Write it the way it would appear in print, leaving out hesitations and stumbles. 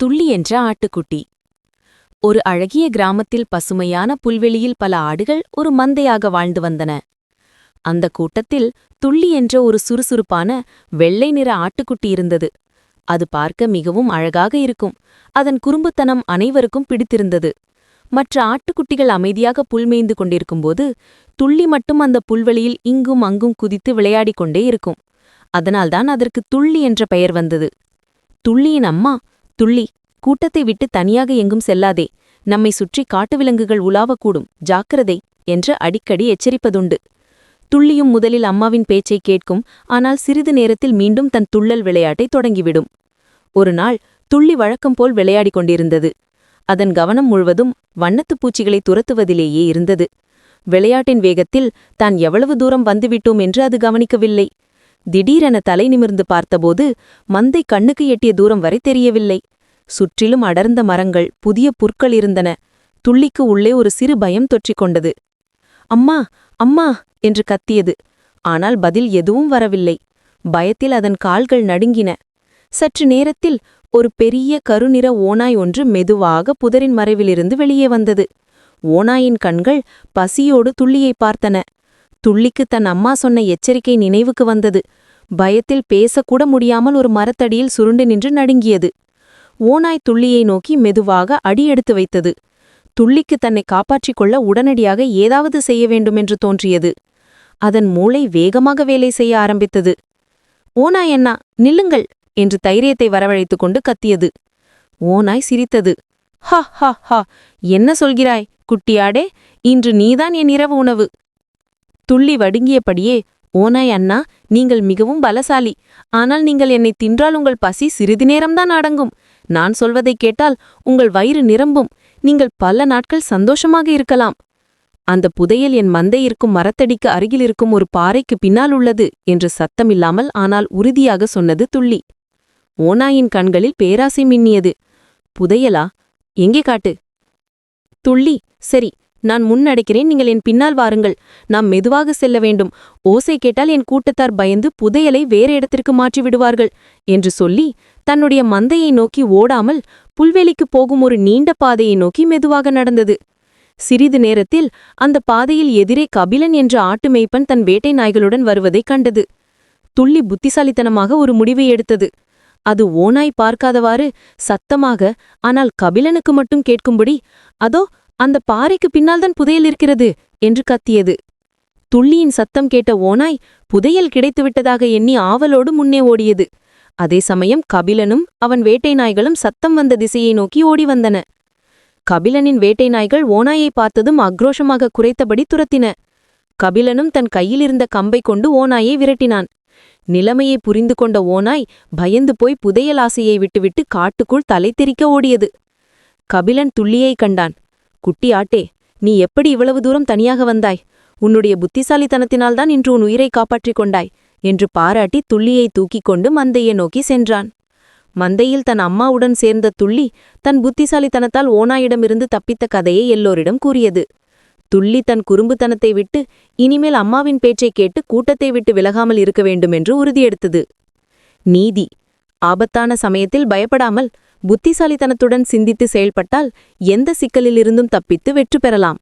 துள்ளி என்ற ஆட்டுக்குட்டி. ஒரு அழகிய கிராமத்தில் பசுமையான புல்வெளியில் பல ஆடுகள் ஒரு மந்தையாக வாழ்ந்து வந்தன. அந்த கூட்டத்தில் துள்ளி என்ற ஒரு சுறுசுறுப்பான வெள்ளை நிற ஆட்டுக்குட்டி இருந்தது. அது பார்க்க மிகவும் அழகாக இருக்கும். அதன் குறும்புத்தனம் அனைவருக்கும் பிடித்திருந்தது. மற்ற ஆட்டுக்குட்டிகள் அமைதியாக புல்மேய்ந்து கொண்டிருக்கும்போது துள்ளி மட்டும் அந்த புல்வெளியில் இங்கும் அங்கும் குதித்து விளையாடிக் கொண்டே இருக்கும். அதனால்தான் அதற்கு துள்ளி என்ற பெயர் வந்தது. துள்ளியின் அம்மா, துள்ளி, கூட்டத்தை விட்டு தனியாக எங்கும் செல்லாதே, நம்மை சுற்றி காட்டு விலங்குகள் உலாவக்கூடும், ஜாக்கிரதை என்று அடிக்கடி எச்சரிப்பதுண்டு. துள்ளியும் முதலில் அம்மாவின் பேச்சை கேட்கும். ஆனால் சிறிது நேரத்தில் மீண்டும் தன் துள்ளல் விளையாட்டை தொடங்கிவிடும். ஒரு நாள் துள்ளி வழக்கம் போல் விளையாடிக் கொண்டிருந்தது. அதன் கவனம் முழுவதும் வண்ணத்துப் பூச்சிகளை துரத்துவதிலேயே இருந்தது. விளையாட்டின் வேகத்தில் தான் எவ்வளவு தூரம் வந்துவிட்டோம் என்று அது கவனிக்கவில்லை. திடீரென தலை நிமிர்ந்து பார்த்தபோது மந்தை கண்ணுக்கு எட்டிய தூரம் வரை தெரியவில்லை. சுற்றிலும் அடர்ந்த மரங்கள், புதிய புற்கள் இருந்தன. துள்ளிக்கு உள்ளே ஒரு சிறு பயம் தொற்றிக்கொண்டது. அம்மா, அம்மா என்று கத்தியது. ஆனால் பதில் எதுவும் வரவில்லை. பயத்தில் அதன் கால்கள் நடுங்கின. சற்று நேரத்தில் ஒரு பெரிய கருநிற ஓநாய் ஒன்று மெதுவாக புதரின் மறைவிலிருந்து வெளியே வந்தது. ஓநாயின் கண்கள் பசியோடு துள்ளியை பார்த்தன. துள்ளிக்கு தன் அம்மா சொன்ன எச்சரிக்கை நினைவுக்கு வந்தது. பயத்தில் பேசக்கூட முடியாமல் ஒரு மரத்தடியில் சுருண்டு நின்று நடுங்கியது. ஓநாய் துள்ளியை நோக்கி மெதுவாக அடியெடுத்து வைத்தது. துள்ளிக்கு தன்னை காப்பாற்றிக் கொள்ள உடனடியாக ஏதாவது செய்ய வேண்டுமென்று தோன்றியது. அதன் மூளை வேகமாக வேலை செய்ய ஆரம்பித்தது. ஓநாய் அண்ணா, நில்லுங்கள் என்று தைரியத்தை வரவழைத்துக் கொண்டு கத்தியது. ஓநாய் சிரித்தது. ஹா ஹா ஹா, என்ன சொல்கிறாய் குட்டியாடே? இன்று நீதான் என் இரவு உணவு. துள்ளி வடுங்கியபடியே, ஓநாய் அண்ணா, நீங்கள் மிகவும் பலசாலி. ஆனால் நீங்கள் என்னை தின்றால் உங்கள் பசி சிறிது நேரம்தான் அடங்கும். நான் சொல்வதைக் கேட்டால் உங்கள் வயிறு நிரம்பும். நீங்கள் பல நாட்கள் சந்தோஷமாக இருக்கலாம். அந்த புதையல் என் மந்தை இருக்கும் மரத்தடிக்கு அருகில் இருக்கும் ஒரு பாறைக்கு பின்னால் உள்ளது என்று சத்தமில்லாமல் ஆனால் உறுதியாக சொன்னது துள்ளி. ஓநாயின் கண்களில் பேராசை மின்னியது. புதையலா? எங்கே காட்டு? துள்ளி, சரி, நான் முன்னடைக்கிறேன், நீங்கள் என் பின்னால் வாருங்கள். நாம் மெதுவாக செல்ல வேண்டும். ஓசை கேட்டால் என் கூட்டத்தார் பயந்து புதையலை வேறு இடத்திற்கு மாற்றி விடுவார்கள் என்று சொல்லி தன்னுடைய மந்தையை நோக்கி ஓடாமல் புல்வெளிக்குப் போகும் ஒரு நீண்ட பாதையை நோக்கி மெதுவாக நடந்தது. சிறிது நேரத்தில் அந்த பாதையில் எதிரே கபிலன் என்ற ஆட்டு மேய்ப்பன் தன் வேட்டை நாய்களுடன் வருவதைக் கண்டது. துள்ளி புத்திசாலித்தனமாக ஒரு முடிவை எடுத்தது. அது ஓநாய் பார்க்காதவாறு சத்தமாக, ஆனால் கபிலனுக்கு மட்டும் கேட்கும்படி, அதோ அந்த பாறைக்கு பின்னால்தான் புதையல் இருக்கிறது என்று கத்தியது. துள்ளியின் சத்தம் கேட்ட ஓநாய் புதையல் கிடைத்துவிட்டதாக எண்ணி ஆவலோடு முன்னே ஓடியது. அதே சமயம் கபிலனும் அவன் வேட்டை நாய்களும் சத்தம் வந்த திசையை நோக்கி ஓடி வந்தன. கபிலனின் வேட்டை நாய்கள் ஓநாயை பார்த்ததும் ஆக்ரோஷமாக குரைத்தபடி துரத்தின. கபிலனும் தன் கையிலிருந்த கம்பை கொண்டு ஓநாயை விரட்டினான். நிலைமையை புரிந்து கொண்ட ஓநாய் பயந்து போய் புதையல் ஆசையை விட்டுவிட்டு காட்டுக்குள் தலை தெறிக்க ஓடியது. கபிலன் துள்ளியை கண்டான். குட்டி ஆட்டே, நீ எப்படி இவ்வளவு தூரம் தனியாக வந்தாய்? உன்னுடைய புத்திசாலித்தனத்தினால்தான் இன்று உன் உயிரை காப்பாற்றிக் கொண்டாய் என்று பாராட்டி துள்ளியை தூக்கிக் கொண்டு மந்தையை நோக்கி சென்றான். மந்தையில் தன் அம்மாவுடன் சேர்ந்த துள்ளி தன் புத்திசாலித்தனத்தால் ஓநாயிடமிருந்து தப்பித்த கதையை எல்லோரிடம் கூறியது. துள்ளி தன் குறும்புத்தனத்தை விட்டு இனிமேல் அம்மாவின் பேச்சைக் கேட்டு கூட்டத்தை விட்டு விலகாமல் இருக்க வேண்டுமென்று உறுதியெடுத்தது. நீதி: ஆபத்தான சமயத்தில் பயப்படாமல் புத்திசாலித்தனத்துடன் சிந்தித்து செயல்பட்டால் எந்த சிக்கலிலிருந்தும் தப்பித்து வெற்றி பெறலாம்.